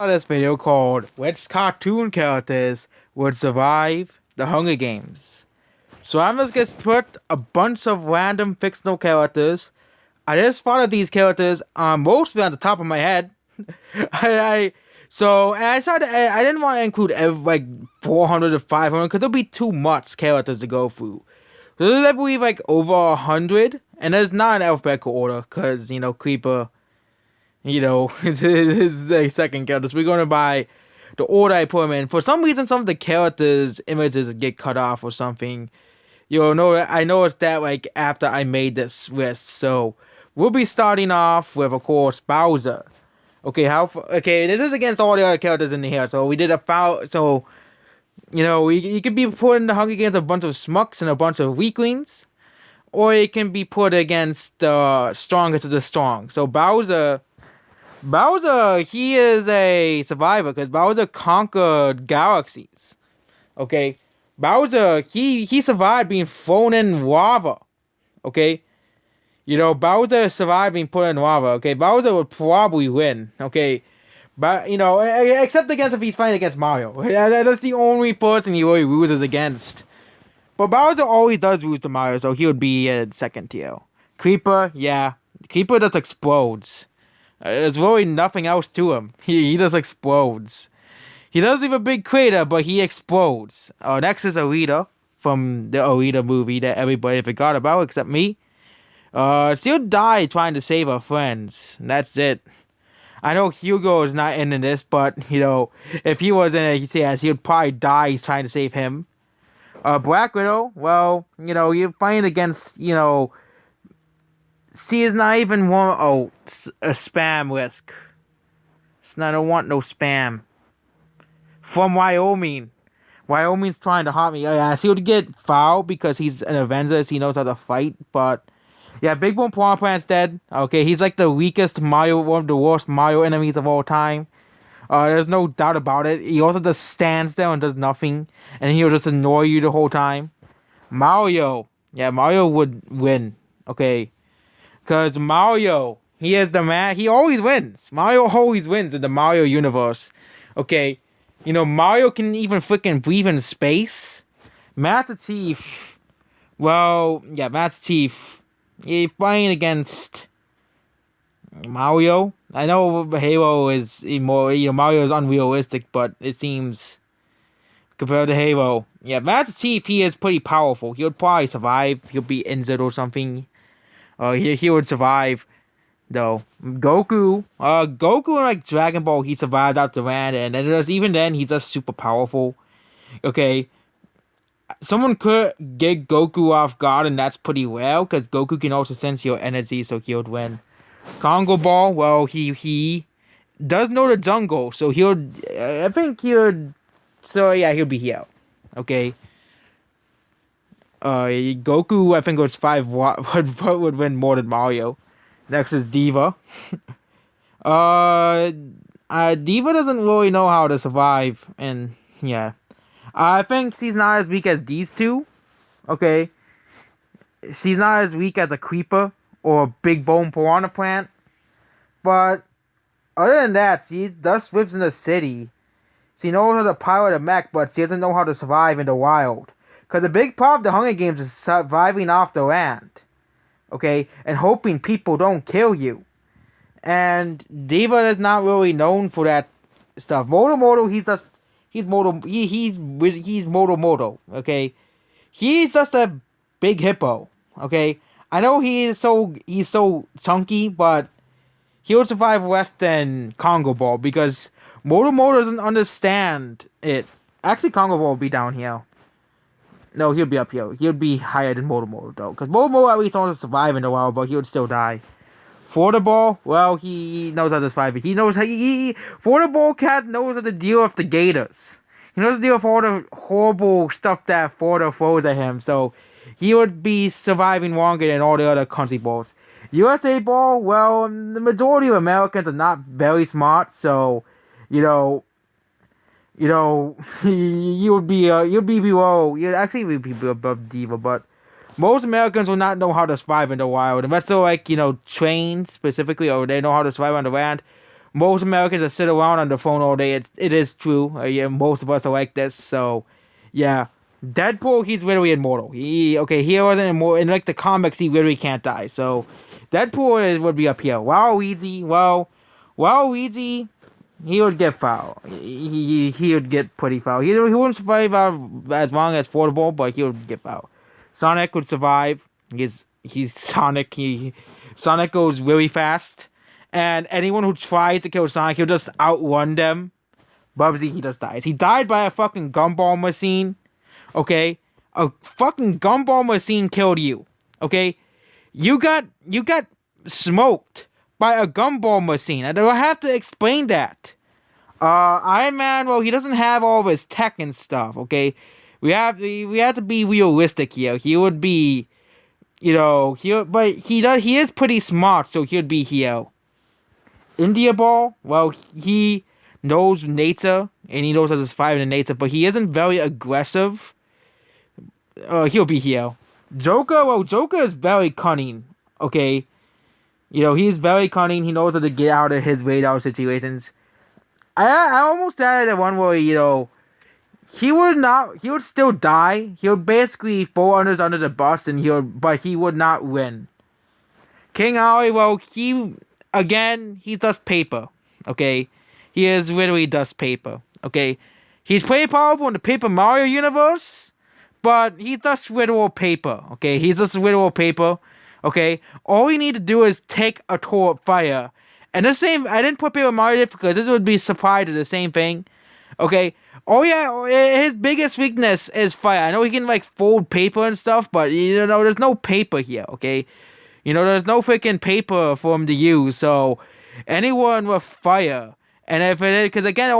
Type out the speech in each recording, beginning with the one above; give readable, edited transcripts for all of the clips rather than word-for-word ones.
This video called Which Cartoon Characters Would Survive the Hunger Games. So I'm just gonna put a bunch of random fictional characters. I just thought of these characters mostly on the top of my head. I decided I didn't want to include like 400 to 500 because there'll be too much characters to go through. So there's I believe like over 100, and there's not in alphabetical order because Creeper. It's the second characters. We're gonna buy the order I put them in. For some reason, some of the characters' images get cut off or something. I noticed that like after I made this list. So we'll be starting off with, of course, Bowser. Okay, okay, this is against all the other characters in here. So we did a foul. So you could be putting the Hunger Games a bunch of smucks and a bunch of weaklings, or it can be put against the strongest of the strong. So Bowser, he is a survivor because Bowser conquered galaxies. Okay, Bowser, he survived being thrown in lava. Okay, Bowser survived being put in lava. Okay, Bowser would probably win. Okay, but except against if he's fighting against Mario. That's the only person he really loses against. But Bowser always does lose to Mario, so he would be a second tier. Creeper, yeah, Creeper just explodes. There's really nothing else to him. He just explodes. He does leave a big crater, but he explodes. Next is Arita from the Arita movie that everybody forgot about except me. She'll die trying to save her friends. That's it. I know Hugo is not in this, but if he was in it, he would probably die trying to save him. Black Widow, well, you're fighting against, she is not even one. Oh, a spam risk. I don't want no spam. From Wyoming. Wyoming's trying to haunt me. Yeah, she would get fouled because he's an Avenger. He knows how to fight. But yeah, Big Bone Piranha Plant's dead. Okay, he's like the weakest Mario, one of the worst Mario enemies of all time. There's no doubt about it. He also just stands there and does nothing, and he'll just annoy you the whole time. Mario. Yeah, Mario would win. Okay. Because Mario, he is the man. He always wins. Mario always wins in the Mario universe. Okay. Mario can even freaking breathe in space. Master Chief. Well, yeah, Master Chief. He's fighting against Mario. I know Halo is more, Mario is unrealistic, but it seems compared to Halo. Yeah, Master Chief, he is pretty powerful. He would probably survive. He'll be injured or something. He would survive, though. Goku, in like Dragon Ball, he survived out the land, and even then, he's just super powerful. Okay, someone could get Goku off guard, and that's pretty well, because Goku can also sense your energy, so he would win. Congo Ball, well, he does know the jungle, so I think he would, so yeah, he'll be here. Okay. Goku, I think it was 5 would win more than Mario. Next is Diva. Diva doesn't really know how to survive, and yeah. I think she's not as weak as these two. Okay. She's not as weak as a Creeper or a Big Bone Piranha Plant. But other than that, she just lives in the city. She knows how to pilot a mech, but she doesn't know how to survive in the wild. Because a big part of the Hunger Games is surviving off the land. Okay? And hoping people don't kill you. And Diva is not really known for that stuff. Moto, he's Moto. Okay? He's just a big hippo. Okay? I know he's so chunky, but he would survive less than Congo Ball because Moto doesn't understand it. Actually, Congo Ball will be down here. No, he'll be up here. He would be higher than Moto though. Because Moto at least knows to survive in the wild, but he would still die. Ball, well, he knows how to survive. He knows how Ball cat knows how to deal with the gators. He knows how to deal with all the horrible stuff that Florida throws at him. So he would be surviving longer than all the other country balls. USA Ball, well, the majority of Americans are not very smart, so you would be below. You'd actually be above Diva, but most Americans will not know how to survive in the wild unless they're trained specifically or they know how to survive on the land. most Americans that sit around on the phone all day. It is true. Yeah, most of us are like this. So, yeah. Deadpool, he's literally immortal. He wasn't immortal. In like the comics, he literally can't die. So, Deadpool would be up here. Waluigi, he would get foul. He would get pretty foul. He wouldn't survive as long as affordable, but he would get foul. Sonic would survive. He's Sonic. Sonic goes really fast, and anyone who tries to kill Sonic, he'll just outrun them. Bubsy, he just dies. He died by a fucking gumball machine. Okay, a fucking gumball machine killed you. Okay, you got smoked by a gumball machine. I don't have to explain that. Iron Man, well, he doesn't have all of his tech and stuff. Okay, we have to be realistic here. He would be, but he is pretty smart, so he would be here. India Ball, well, he knows nature and he knows how to survive in nature, but he isn't very aggressive. He'll be here. Joker, well, Joker is very cunning. Okay, he's very cunning. He knows how to get out of his radar situations. I almost added the one where he would still die. He would basically fall under the bus, but he would not win. King Ali, well, he's just paper. Okay, he is literally just paper. Okay, he's pretty powerful in the Paper Mario universe, but he's just literal paper. Okay, he's just literal paper. Okay, all you need to do is take a tour fire. And I didn't put Paper Mario because this would be surprised to the same thing. Okay, his biggest weakness is fire. I know he can fold paper and stuff, but there's no paper here. Okay, there's no freaking paper for him to use. So anyone with fire, and if it is, because again,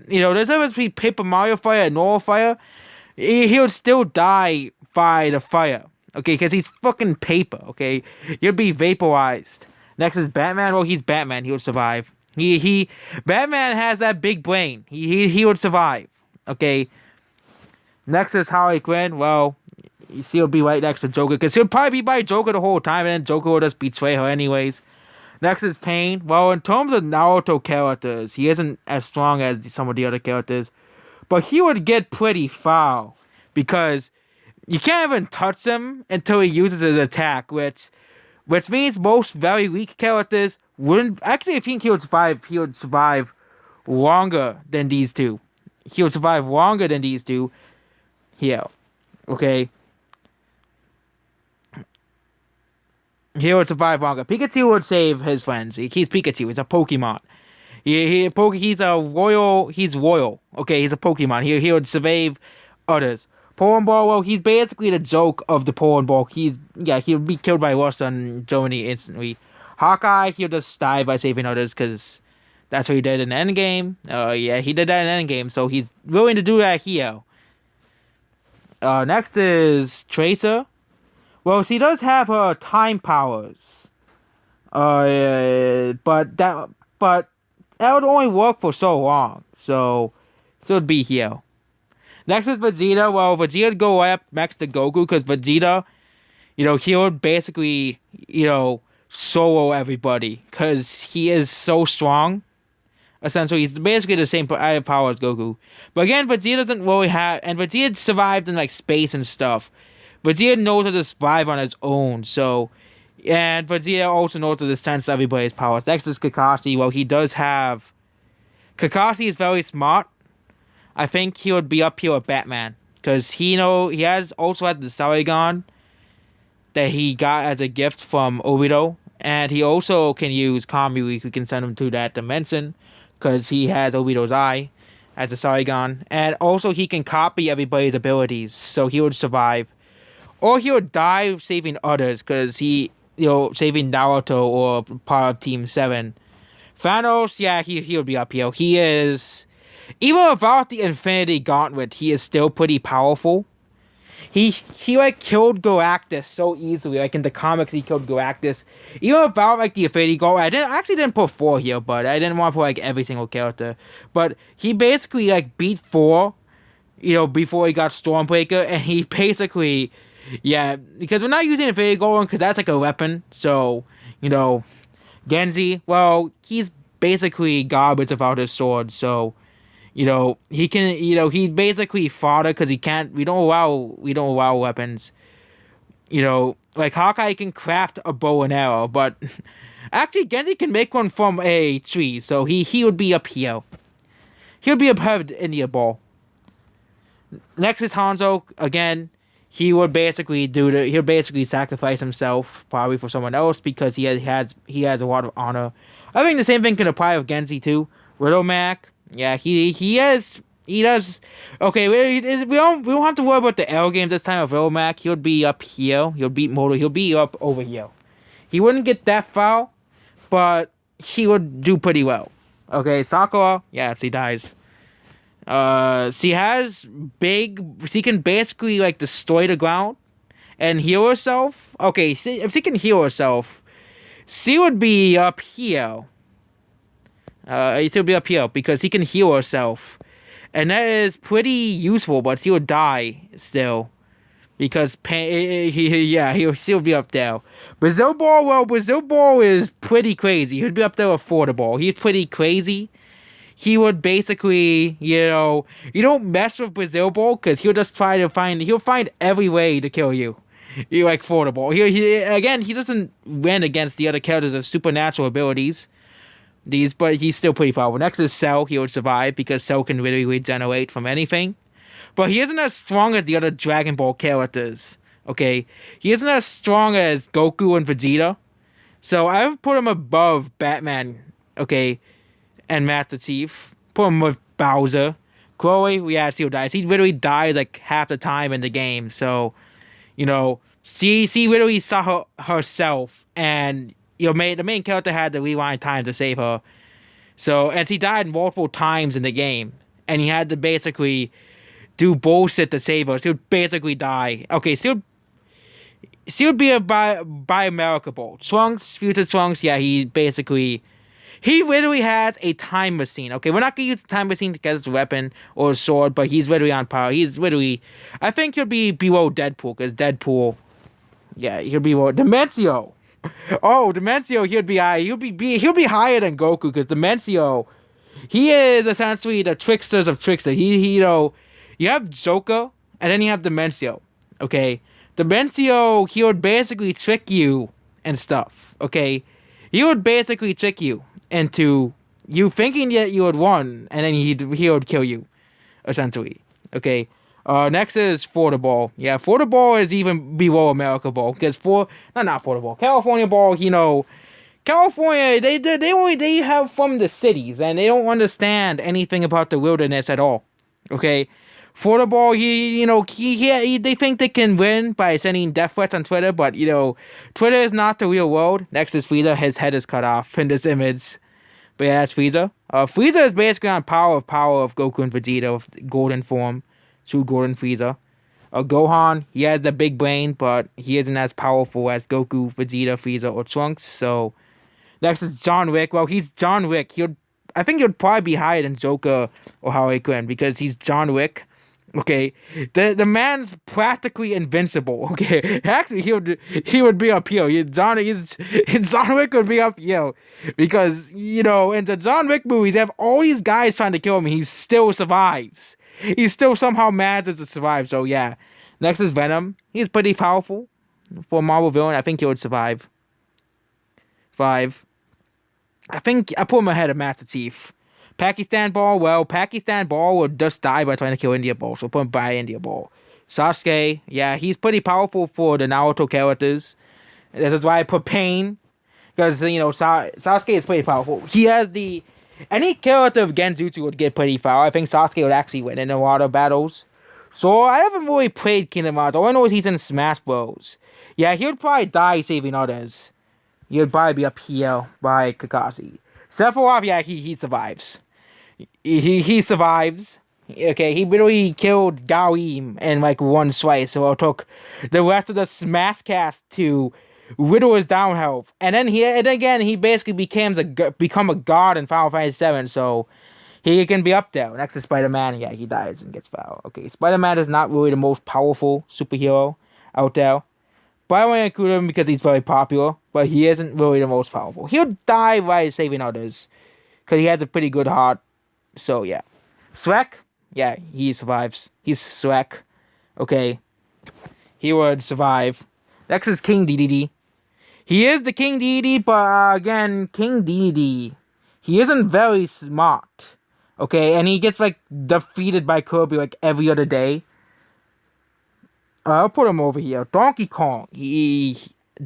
there's always be Paper Mario fire and normal fire. He would still die by the fire. Okay, because he's fucking paper. Okay, he'll be vaporized. Next is Batman. Well, he's Batman. He would survive. Batman has that big brain. He would survive. Okay. Next is Harley Quinn. Well, he'll be right next to Joker because he'll probably be by Joker the whole time, and then Joker will just betray her anyways. Next is Pain. Well, in terms of Naruto characters, he isn't as strong as some of the other characters, but he would get pretty foul because you can't even touch him until he uses his attack, which means most very weak characters wouldn't. Actually, I think he would survive longer than these two. He would survive longer than these two. Here. Okay. He would survive longer. Pikachu would save his friends. He's Pikachu. He's a Pokemon. He's royal. Okay, he's a Pokemon. He would save others. Poland Ball, well, he's basically the joke of the Poland Ball. He'll be killed by Russia and Germany instantly. Hawkeye, he'll just die by saving others because that's what he did in Endgame. He did that in Endgame, so he's willing to do that here. Next is Tracer. Well, she does have her time powers. But that would only work for so long. So it'd be here. Next is Vegeta. Well, Vegeta would go up next to Goku because Vegeta, he would basically, solo everybody because he is so strong. Essentially, he's basically the same power as Goku. But again, Vegeta doesn't really have, and Vegeta survived in space and stuff. Vegeta knows how to survive on his own. So, and Vegeta also knows how to sense everybody's powers. Next is Kakashi. Well, he does have. Kakashi is very smart. I think he would be up here with Batman because he also has the Sharingan that he got as a gift from Obito, and he also can use Kamui, who can send him to that dimension because he has Obito's eye as a Sharingan, and also he can copy everybody's abilities, so he would survive, or he would die saving others because saving Naruto or part of Team 7. Thanos, yeah, he would be up here. He is. Even without the Infinity Gauntlet, he is still pretty powerful. He killed Galactus so easily. In the comics, he killed Galactus. Even without the Infinity Gauntlet, I didn't put 4 here, but I didn't want to put every single character. But he basically beat 4, before he got Stormbreaker, and he basically, because we're not using Infinity Gauntlet because that's a weapon. So Genji, well, he's basically garbage without his sword. So, he can, he basically fodder because we don't allow weapons. Like Hawkeye can craft a bow and arrow, but actually Genji can make one from a tree, so he would be up here. He would be above India Ball. Next is Hanzo. Again, he would basically he'll basically sacrifice himself probably for someone else because he has a lot of honor. I think the same thing can apply with Genji too. Widowmac, yeah, he does. Okay, we don't have to worry about the L game this time of Widowmac. He'll be up here. He'll beat Moto. He'll be up over here. He wouldn't get that far, but he would do pretty well. Okay, Sakura, yes, he dies. She can basically like destroy the ground and heal herself. Okay, if she can heal herself, she would be up here. She'll be up here because he can heal herself. And that is pretty useful, but she would die still. Because he'll be up there. Brazil Ball is pretty crazy. He'd be up there with Ball. He's pretty crazy. He would basically, you don't mess with Brazil Ball because he'll just he'll find every way to kill you. You like Ball. He doesn't win against the other characters of supernatural abilities. But he's still pretty powerful. Next is Cell. He would survive because Cell can really regenerate from anything. But he isn't as strong as the other Dragon Ball characters. Okay? He isn't as strong as Goku and Vegeta. So I would put him above Batman. Okay? And Master Chief. Put him with Bowser. Chloe, still dies. He literally dies like half the time in the game. So, she literally saw herself and the main character had to rewind time to save her. So, and she died multiple times in the game. And he had to basically do bullshit to save her. She would basically die. Okay, she would be a biomarkable. Trunks, future Trunks, he literally has a time machine. Okay, we're not going to use the time machine to get his weapon or his sword, but he's literally on power. I think he'll be below Deadpool, because Deadpool, he'll be below Dimencio. Oh, Dimencio, he'll be higher than Goku because Dimencio, he is essentially the tricksters of tricksters. You have Joker and then you have Dimencio. Okay, Dimencio, he would basically trick you and stuff. Okay, he would basically trick you into you thinking that you had won, and then he would kill you, essentially. Okay. Next is Florida Ball. Yeah, Florida Ball is even below America Ball because not Florida Ball, California Ball. California they have from the cities and they don't understand anything about the wilderness at all. Okay, Florida Ball. They think they can win by sending death threats on Twitter, but Twitter is not the real world. Next is Frieza. His head is cut off in this image. But that's Frieza. Frieza is basically on power of Goku and Vegeta with golden form. True Golden Frieza. Gohan, he has the big brain, but he isn't as powerful as Goku, Vegeta, Frieza, or Trunks. So, next is John Wick. Well, he's John Wick. I think he'll probably be higher than Joker or Harley Quinn because he's John Wick. Okay, the man's practically invincible. Okay, actually he would be up here. John Wick would be up here because in the John Wick movies they have all these guys trying to kill him and he still survives. He still somehow manages to survive. So yeah, next is Venom. He's pretty powerful for a Marvel villain. I think he would survive. 5. I think I put him ahead of Master Chief. Pakistan Ball, well, Pakistan Ball would just die by trying to kill India Ball, so put him by India Ball. Sasuke, he's pretty powerful for the Naruto characters. This is why I put Pain, because, Sasuke is pretty powerful. He has any character of Genjutsu would get pretty far. I think Sasuke would actually win in a lot of battles. So, I haven't really played Kingdom Hearts. All I know is he's in Smash Bros. Yeah, he would probably die saving others. He would probably be up here by Kakashi. Sephiroth, he survives. He survives. Okay, he literally killed Gaoim in one slice, so it took the rest of the Smash cast to whittle his down health. And then he basically become a god in Final Fantasy 7, so he can be up there. Next is Spider-Man, he dies and gets foul. Okay, Spider-Man is not really the most powerful superhero out there. But I want to include him because he's very popular, but he isn't really the most powerful. He'll die by saving others. because he has a pretty good heart. So yeah, Shrek, yeah, he survives. He's Shrek. Okay, he would survive. Next is King Dedede. He is the King Dedede, but again, King Dedede, he isn't very smart. Okay, and he gets like defeated by Kirby like every other day. I'll put him over here. Donkey Kong.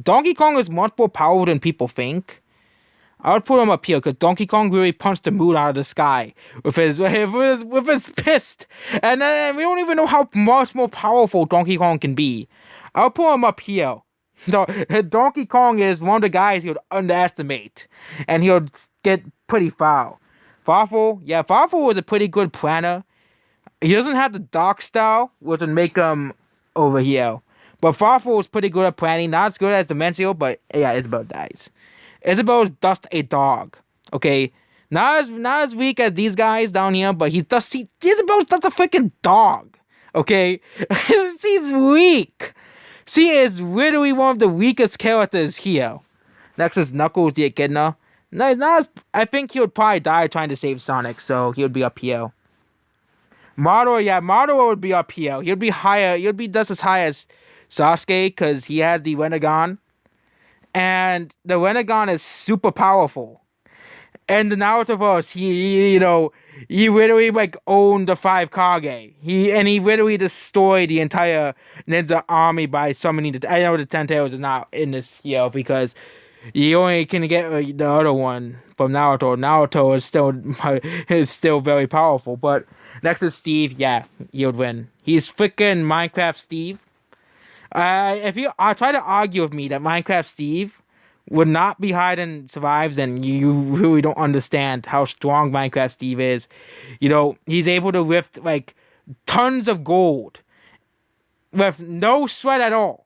Donkey Kong is much more powerful than people think. I would put him up here because Donkey Kong really punched the moon out of the sky with his fist, and then we don't even know how much more powerful Donkey Kong can be. I'll put him up here. So Donkey Kong is one of the guys you would underestimate, and he'll get pretty foul. Farfel, yeah, Farfel was a pretty good planner. He doesn't have the dark style, which would make him over here. But Farfel was pretty good at planning, not as good as Dimensional, but yeah, Isabel dies. Isabel is just a dog, okay? Not as weak as these guys down here, but Isabel's just a freaking dog, okay? She's weak. She is literally one of the weakest characters here. Next is Knuckles the Echidna. I think he would probably die trying to save Sonic, so he would be up here. Madara, yeah, Madara would be up here. He would be higher. He would be just as high as Sasuke because he has the Renegon. And the Renegon is super powerful. And the Narutoverse, he literally like owned the 5 Kage. He literally destroyed the entire ninja army by summoning I know the 10 Tails is not in this here because you only can get the other one from Naruto. Naruto is still very powerful. But next is Steve. Yeah, he would win. He's freaking Minecraft Steve. If you try to argue with me that Minecraft Steve would not be higher than survives, then you really don't understand how strong Minecraft Steve is. He's able to lift like tons of gold with no sweat at all.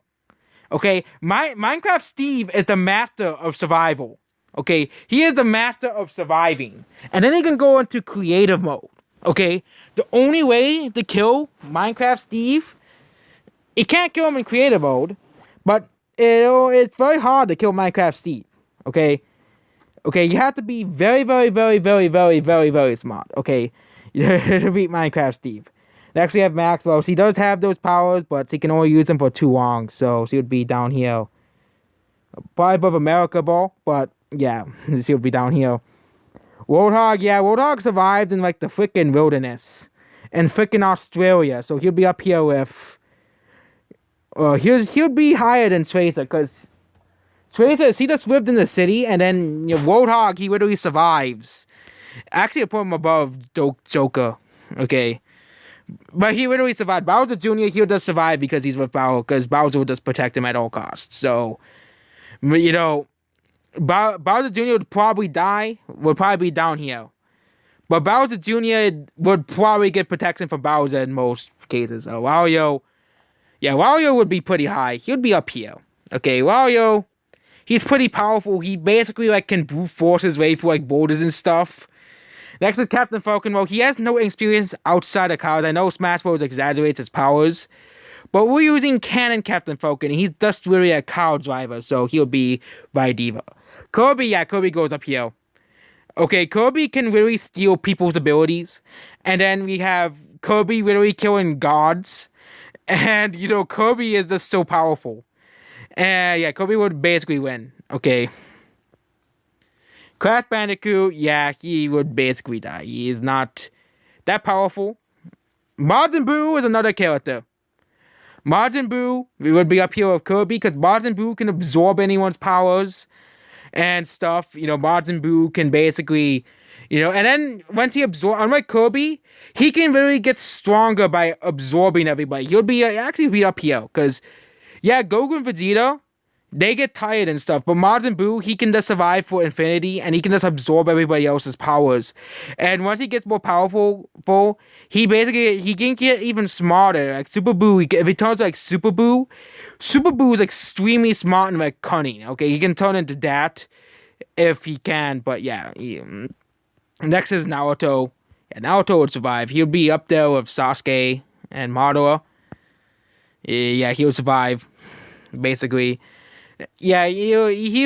Okay, Minecraft Steve is the master of survival. Okay, he is the master of surviving, and then he can go into creative mode. Okay, the only way to kill Minecraft Steve, you can't kill him in creative mode, but it's very hard to kill Minecraft Steve. Okay, you have to be very, very, very, very, very, very, very smart. Okay, to beat Minecraft Steve. Next, we have Maxwell. He does have those powers, but he can only use them for too long, so he would be down here. Probably above America Ball, but yeah, he would be down here. Roadhog, yeah, Roadhog survived in like the freaking wilderness in freaking Australia, so he'll be up here with. He'll be higher than Tracer because Tracer, he just lived in the city, and then Roadhog, he literally survives. Actually, I put him above Joker. Okay. But he literally survived. Bowser Jr., he'll just survive because he's with Bowser, because Bowser will just protect him at all costs. So, Bowser Jr. would probably be down here. But Bowser Jr. would probably get protection from Bowser in most cases. So, Wario would be pretty high. He would be up here. Okay, Wario, he's pretty powerful. He basically, can brute force his way through, boulders and stuff. Next is Captain Falcon. Well, he has no experience outside of cars. I know Smash Bros. Exaggerates his powers, but we're using canon Captain Falcon, and he's just really a car driver, so he'll be by Diva. Kirby, yeah, Kirby goes up here. Okay, Kirby can really steal people's abilities, and then we have Kirby literally killing gods, and, Kirby is just so powerful. And, yeah, Kirby would basically win. Okay. Crash Bandicoot, yeah, he would basically die. He is not that powerful. Majin Buu is another character. Majin Buu would be up here with Kirby because Majin Buu can absorb anyone's powers and stuff. Majin Buu can basically, and then once he absorbs, unlike Kirby, he can really get stronger by absorbing everybody. He'll be actually be up here because, yeah, Goku and Vegeta, they get tired and stuff, but Majin Buu, he can just survive for infinity, and he can just absorb everybody else's powers. And once he gets more powerful, he can get even smarter. Like Super Buu, if he turns Super Buu is extremely smart and cunning. Okay, he can turn into that if he can, but yeah. Next is Naruto. Yeah, Naruto would survive. He'll be up there with Sasuke and Madara. Yeah, he would survive, basically. Yeah, he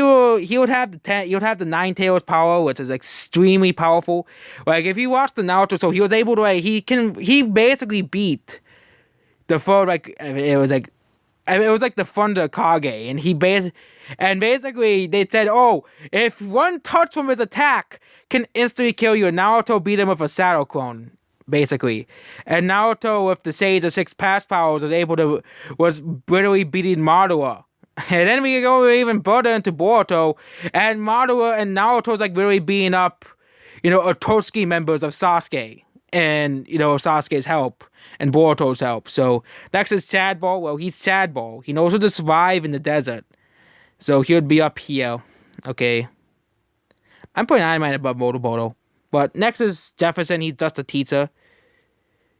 would have he would have the Nine Tails power, which is extremely powerful. Like if you watch the Naruto, so he was able to he basically beat the third it was like the Thunder Kage, and basically they said, oh, if one touch from his attack can instantly kill you, and Naruto beat him with a Shadow Clone, basically, and Naruto with the Sage of Six Past Powers was literally beating Madara. And then we go even further into Boruto, and Madara and Naruto's like literally beating up, Otosuki members of Sasuke, and Sasuke's help and Boruto's help. So next is Chad Ball. Well, he's Chad Ball. He knows how to survive in the desert, so he would be up here. Okay, I'm putting Iron Man above Motoboto. But next is Jefferson. He's just a teacher.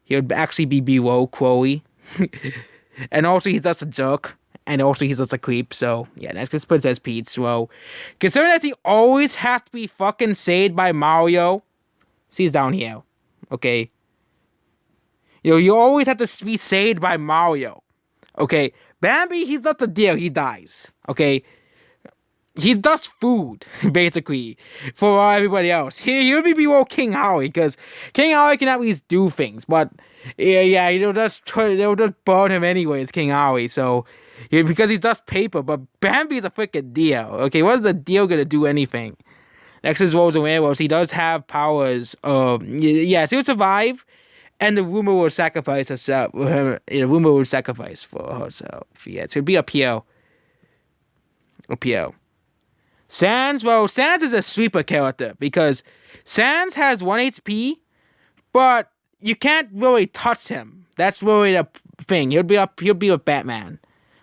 He would actually be below Chloe, and also he's just a jerk. And also he's just a creep, so yeah, next is Princess Peach. Well, considering that he always has to be fucking saved by Mario, she's down here, okay? You always have to be saved by Mario, okay? Bambi, he's not the deal, he dies, okay? He's just food, basically, for everybody else. He would be below King Harley, because King Harley can at least do things, but yeah, they'll just burn him anyways, King Harley, so... Yeah, because he's just paper, but Bambi's a freaking deal. Okay, what is the deal gonna do anything? Next is Rose and Werewolves. He does have powers. Yes, he would survive, and the rumor will sacrifice herself. The rumor will sacrifice for herself. Yes, he'll be up here. Up here. Sans is a sweeper character because Sans has 1 HP, but you can't really touch him. That's really the thing. He'll be with Batman.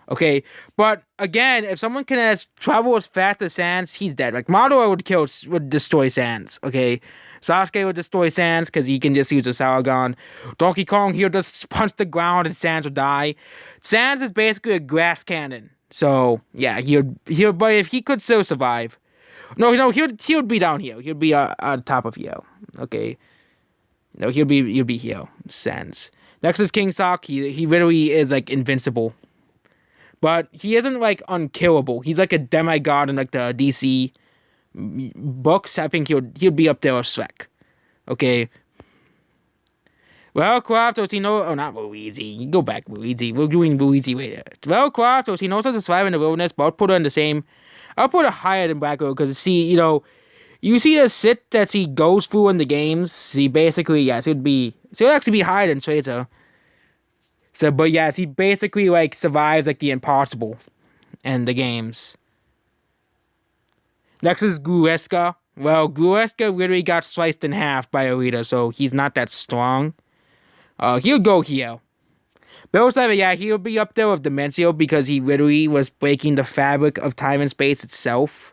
Okay, but again, if someone can travel as fast as Sans, he's dead. Like Madara would destroy Sans. Okay, Sasuke would destroy Sans because he can just use a Sharingan. Donkey Kong, he'll just punch the ground and Sans will die. Sans is basically a grass cannon. So yeah, he'll. But if he could still survive, no, he would be down here. He'll be on top of here. Okay, no, he'll be here. Sans. Next is King Sock. He literally is like invincible. But he isn't, like, unkillable. He's, like, a demigod in, like, the DC books. I think he'll be up there with Shrek. Okay. Well, Craftos, he knows... Oh, not Luigi. Go back, Luigi. We're doing Luigi later. Well, Craftos, he knows how to survive in the wilderness, but I'll put her in the same... I'll put her higher than Black Widow, because, you see the shit that she goes through in the games? She basically, yes, she'll actually be higher than Tracer. So, but yes, he basically, like, survives, like, the impossible in the games. Next is Gureska. Well, Gureska literally got sliced in half by Alita, so he's not that strong. He'll go here. Bill 7, yeah, he'll be up there with Dimencio because he literally was breaking the fabric of time and space itself.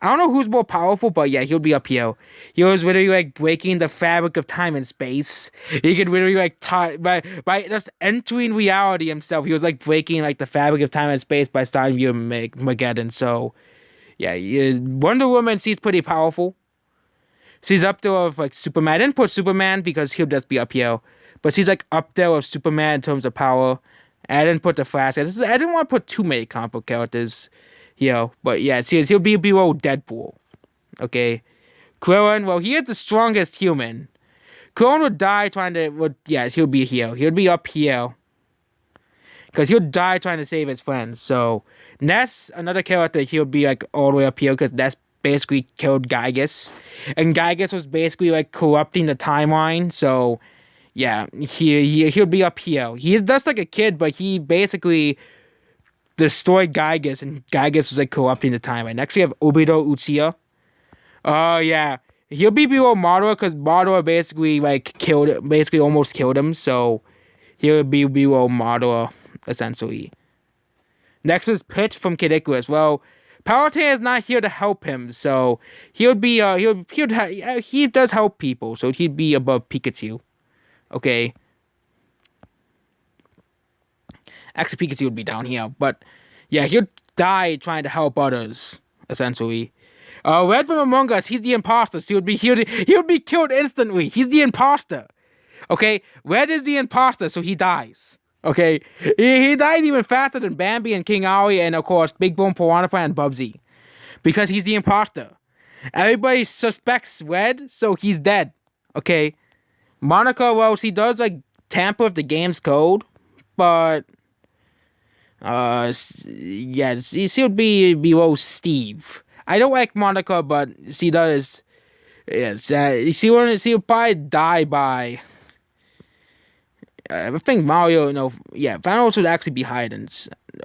I don't know who's more powerful, but yeah, he'll be up here. He was literally, like, breaking the fabric of time and space. He could literally, like, by just entering reality himself, he was, like, breaking, like, the fabric of time and space by starting view Mageddon. So, yeah, Wonder Woman, she's pretty powerful. She's up there with, like, Superman. I didn't put Superman because he'll just be up here. But she's, like, up there with Superman in terms of power. And I didn't put the Flash. I didn't want to put too many comic book characters. But yeah, he'll be below Deadpool. Okay. Krillin, well, he is the strongest human. Krillin would die he'll be here. He'll be up here. Because he'll die trying to save his friends. So, Ness, another character, he'll be, like, all the way up here because Ness basically killed Gygus. And Gygus was basically, like, corrupting the timeline. So, yeah, he'll be up here. He's just like a kid, but he basically... destroyed Gygus, and Gygus was, like, corrupting the timeline. Next, we have Obito Uchiha. Yeah. He'll be below Madara, because Madara basically, like, almost killed him, so he'll be below Madara, essentially. Next is Pit from Kid Icarus. Well, Palutena is not here to help him, so he does help people, so he'd be above Pikachu. Okay. Actually, Pikachu would be down here, but yeah, he'll die trying to help others, essentially. Red from Among Us, he's the imposter, so he would be killed instantly. He's the imposter. Okay, Red is the imposter, so he dies. Okay, he dies even faster than Bambi and King Ali, and of course Big Bone Piranha Plant and Bubsy, because he's the imposter. Everybody suspects Red, so he's dead. Okay, Monica, well, she does like tamper with the game's code, but yeah, she would be below Steve. I don't like Monica, but she does. Yes, she would probably die by. I think Mario, yeah, Thanos would actually be higher than.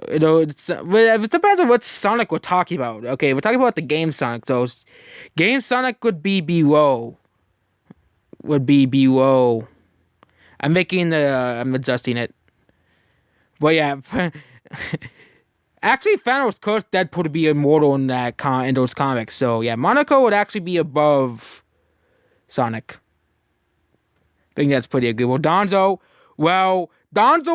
It depends on what Sonic we're talking about. Okay, we're talking about the game Sonic, so game Sonic would be below. Would be below. I'm I'm adjusting it. But yeah, actually, Thanos cursed Deadpool to be immortal in in those comics. So yeah, Monaco would actually be above Sonic. I think that's pretty agreeable. Donzo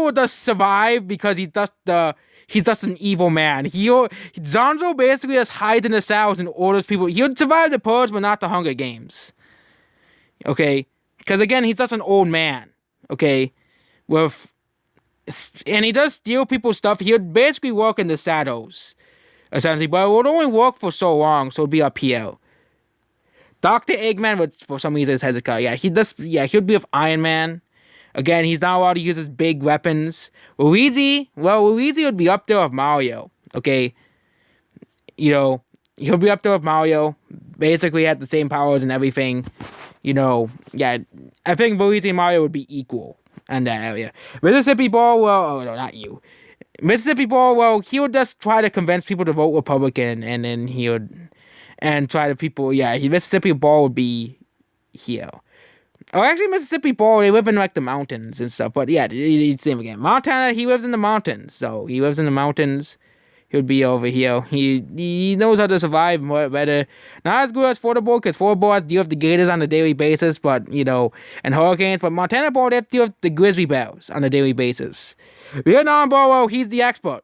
would just survive because he's just an evil man. Donzo basically just hides in the cells and orders people. He would survive the Purge, but not the Hunger Games. Okay, because again, he's just an old man. Okay, and he does steal people's stuff. He would basically work in the shadows, essentially, but it would only work for so long, so it'd be up here. Dr. Eggman would, for some reason, his head's cut. Yeah, he would be with Iron Man. Again, he's not allowed to use his big weapons. Luigi would be up there with Mario. Okay, he'll be up there with Mario. Basically, had the same powers and everything. Yeah, I think Luigi and Mario would be equal in that area. Mississippi Ball, well, oh no, not you. Mississippi Ball, well, he would just try to convince people to vote Republican, and then he would, and try to people, yeah, Mississippi Ball would be here. Oh, actually, Mississippi Ball, they live in like the mountains and stuff, but yeah, it's the same again. Montana, he lives in the mountains, so he lives in the mountains. He would be over here. He knows how to survive better. Not as good as Florida Ball, because Florida Ball has to deal with the Gators on a daily basis, but, and hurricanes. But Montana Ball, they have to deal with the Grizzly Bears on a daily basis. Vietnam Ball, well, he's the expert.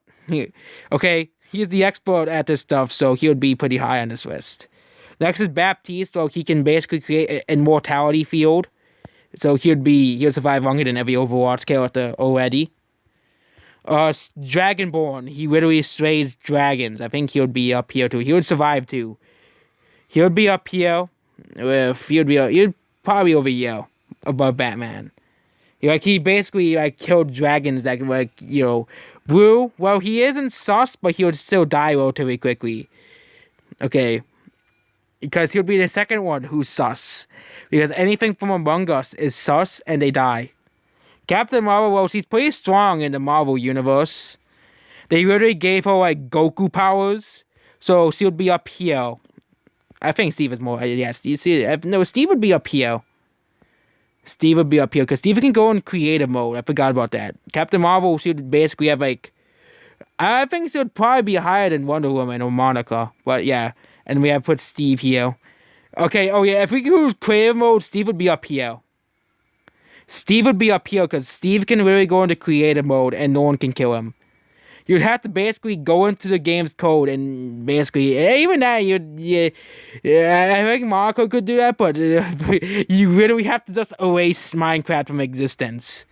Okay, he's the expert at this stuff, so he would be pretty high on this list. Next is Baptiste, so he can basically create an immortality field. So he would survive longer than every Overwatch character already. Dragonborn, he literally slays dragons. I think he would be up here too. He would survive too. He would be up here. He'd probably over here above Batman. He basically killed dragons that Blue. Well, he isn't sus, but he would still die relatively quickly. Okay, because he would be the second one who's sus. Because anything from Among Us is sus and they die. Captain Marvel, well, she's pretty strong in the Marvel universe. They literally gave her, Goku powers. So she would be up here. I think Steve is more, yes. No, Steve would be up here. Steve would be up here, because Steve can go in creative mode. I forgot about that. Captain Marvel, she would basically have, I think she would probably be higher than Wonder Woman or Monica. But, yeah. And we have put Steve here. Okay, oh yeah, if we could use creative mode, Steve would be up here. Steve would be up here because Steve can really go into creative mode and no one can kill him. You'd have to basically go into the game's code and basically, even that, I think Marco could do that, but you really have to just erase Minecraft from existence.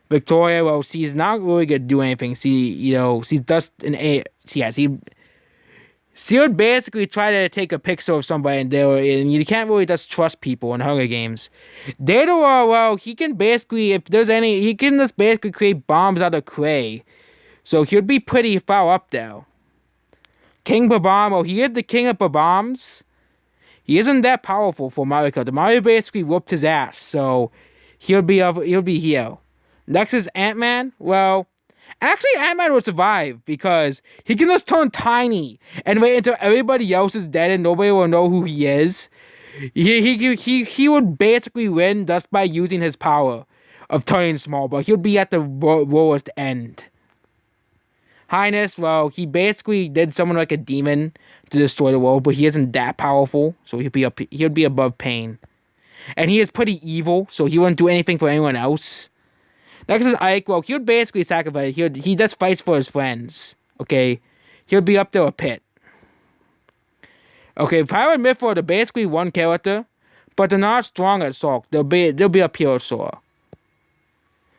Victoria, well, she's not really gonna do anything. She's just she would basically try to take a picture of somebody, and you can't really just trust people in Hunger Games. Data, well, he can basically, he can just basically create bombs out of clay. So he would be pretty far up there. King Babam, well, he is the king of Babams. He isn't that powerful for Mario Kart. Mario basically whooped his ass, so he'll be here. Next is Ant-Man. Well, actually, Ant-Man will survive because he can just turn tiny and wait until everybody else is dead and nobody will know who he is. He would basically win just by using his power of turning small, but he would be at the lowest end. Highness, well, he basically did summon like a demon to destroy the world, but he isn't that powerful, so he would be above Pain. And he is pretty evil, so he wouldn't do anything for anyone else. Next is Ike. Well, he would basically sacrifice. He just fights for his friends. Okay, he would be up there with Pit. Okay, Pyro and Mythor, they're basically one character, but they're not strong at Salt. They'll be up here with Sora.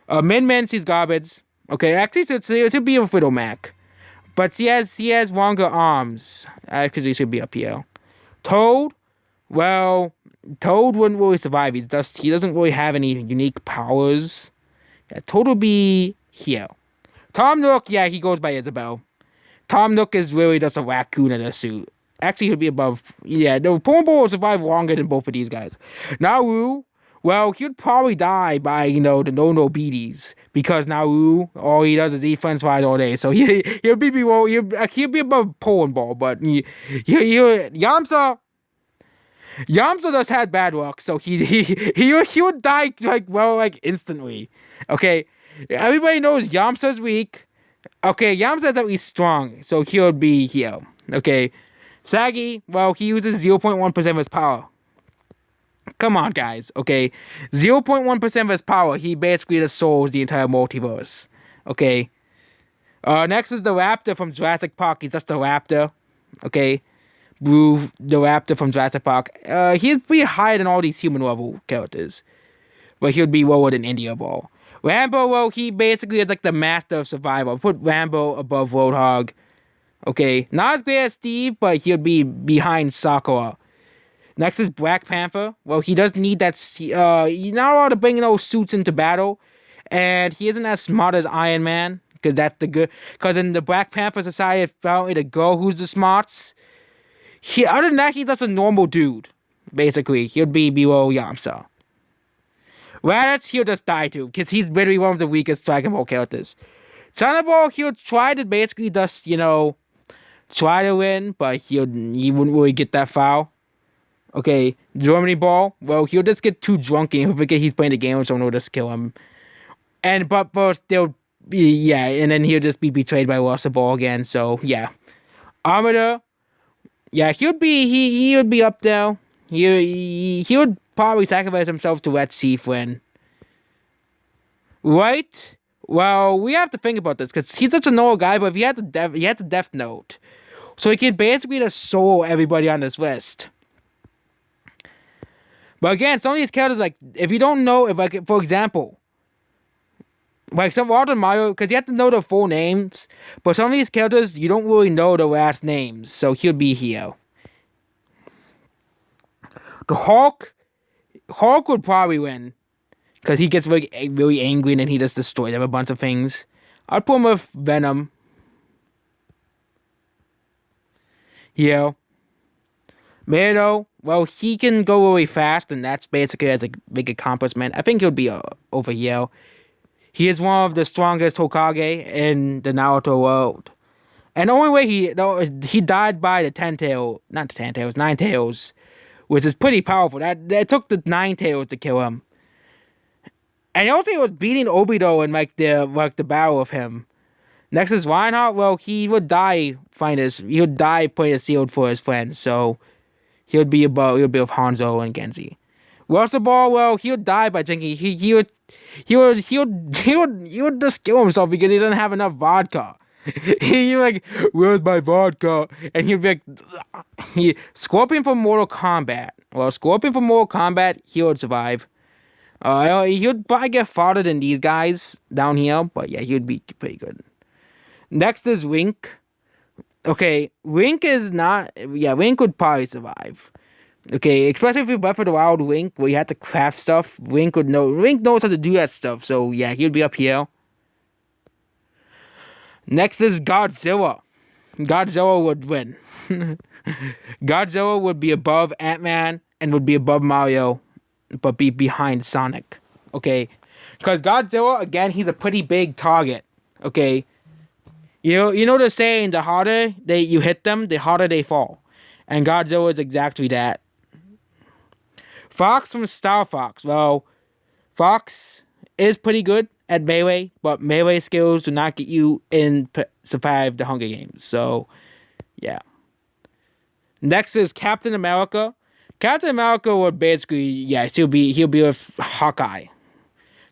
Min she's garbage. Okay, actually, it should be a Fiddle Mac. But she has longer arms. Actually, should be up here. Toad, well, Toad wouldn't really survive. He doesn't really have any unique powers. Yeah, Toad will be here. Tom Nook, yeah, he goes by Isabel. Tom Nook is really just a raccoon in a suit. Actually, he'll be above. Yeah, no, Pumbo will survive longer than both of these guys. Naru, well, he'd probably die by, the no beaties. Because Naru, all he does is eat french fries all day. So he'll be below, he'll be above Poland Ball. But Yamsa just had bad luck. So he would die, instantly. Okay? Everybody knows Yamsa's weak. Okay, Yamsa's at least strong. So he'll be here. Okay? Saggy, well, he uses 0.1% of his power. Come on, guys, okay? 0.1% of his power, he basically just souls the entire multiverse. Okay? Next is the Raptor from Jurassic Park. He's just a raptor. Okay? Blue, the Raptor from Jurassic Park. He's pretty higher than all these human level characters. But he would be lower than India Ball. Rambo, well, he basically is like the master of survival. I'll put Rambo above Roadhog. Okay, not as great as Steve, but he'll be behind Sakura. Next is Black Panther. Well, he does need that. He's not allowed to bring those suits into battle, and he isn't as smart as Iron Man, because that's the good. Because in the Black Panther society, it's apparently the girl who's the smarts. Other than that, he's just a normal dude. Basically, he'll be below Yamsa. Raditz, he'll just die too, because he's literally one of the weakest Dragon Ball characters. Thunderball, he'll try to basically just, try to win, but he wouldn't really get that far. Okay, Germany Ball, well, he'll just get too drunk and he'll forget he's playing the game, so someone will just kill him. But first, and then he'll just be betrayed by Russell Ball again, so, yeah. Armada, yeah, he would be up there. He would probably sacrifice himself to let Chief win. Right? Well, we have to think about this, because he's such a normal guy, but if he had the Death Note. So he can basically just solo everybody on this list. But again, some of these characters, if you don't know, for example, some Walter Mario, because you have to know their full names, but some of these characters, you don't really know their last names, so he'll be here. The Hulk would probably win, because he gets really angry and then he just destroys a bunch of things. I'd put him with Venom. Yeah. Mero, well, he can go really fast, and that's basically as a big accomplishment. I think he'll be over here. He is one of the strongest Hokage in the Naruto world. And the only way he died by the Nine Tails, which is pretty powerful. That took the Nine Tails to kill him. And also he was beating Obito in the battle with him. Next is Reinhardt. Well, he would die playing a shield for his friends, so he'll be with Hanzo and Genji. Russell Ball, well, he'll die by drinking. He would just kill himself because he doesn't have enough vodka. Where's my vodka? And he'd be Scorpion from Mortal Kombat. Well, Scorpion from Mortal Kombat, he would survive. He would probably get farther than these guys down here, but yeah, he would be pretty good. Next is Rink. Okay, Rink would probably survive. Okay, especially if you Breath of the Wild Rink, where you have to craft stuff, Rink knows how to do that stuff, so yeah, he would be up here. Next is Godzilla. Godzilla would win. Godzilla would be above Ant-Man and would be above Mario, but be behind Sonic. Okay, because Godzilla, again, he's a pretty big target. Okay, you know the saying, the harder you hit them, the harder they fall, and Godzilla is exactly that. Fox from Star Fox. Well, Fox is pretty good at melee, but melee skills do not get you survive the Hunger Games. So, yeah. Next is Captain America. Captain America would basically, he'll be with Hawkeye,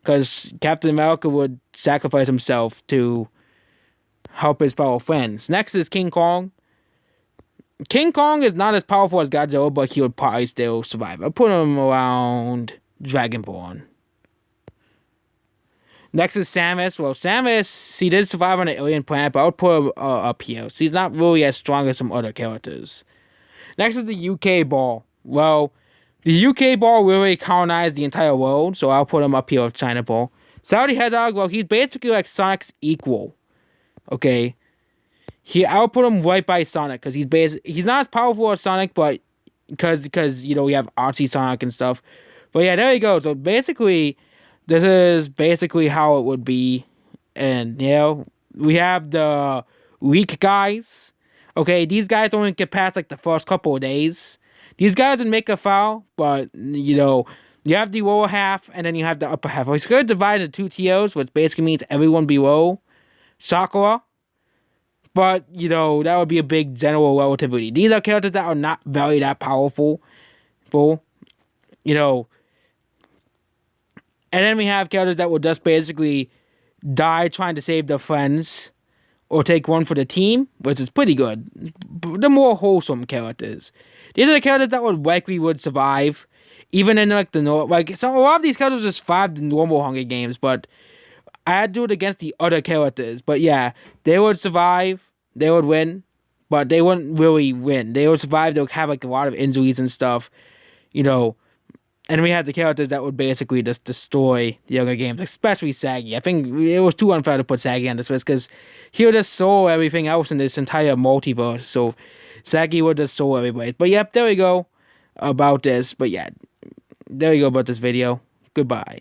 because Captain America would sacrifice himself to help his fellow friends. Next is King Kong. King Kong is not as powerful as Godzilla, but he would probably still survive. I'll put him around Dragonborn. Next is Samus. Well, Samus, he did survive on an alien planet, but I would put her up here. She's not really as strong as some other characters. Next is the UK Ball. Well, the UK Ball really colonized the entire world, so I'll put him up here with China Ball. Saudi Hedgehog, well, he's basically like Sonic's equal. Okay? I'll put him right by Sonic, because he's not as powerful as Sonic, but because you know, we have Artsy Sonic and stuff. But yeah, there you go. So basically, this is basically how it would be. And, you know, we have the weak guys. Okay, these guys only get past, like, the first couple of days. These guys would make a foul, but, you know, you have the lower half, and then you have the upper half. It's going to divide into two tiers, which basically means everyone below Sakura. But, you know, that would be a big general relativity. These are characters that are not very that powerful. You know, and then we have characters that will just basically die trying to save their friends or take one for the team, which is pretty good. The more wholesome characters. These are the characters that would survive, even in like so a lot of these characters just survived the normal Hunger Games, but I had to do it against the other characters. But yeah, they would survive, they would win, but they wouldn't really win. They would survive, they would have like a lot of injuries and stuff, you know. And we had the characters that would basically just destroy the other games, especially Saggy. I think it was too unfair to put Saggy on this list because he would just soul everything else in this entire multiverse. So Saggy would just soul everybody. But yep, there we go about this. But yeah, there you go about this video. Goodbye.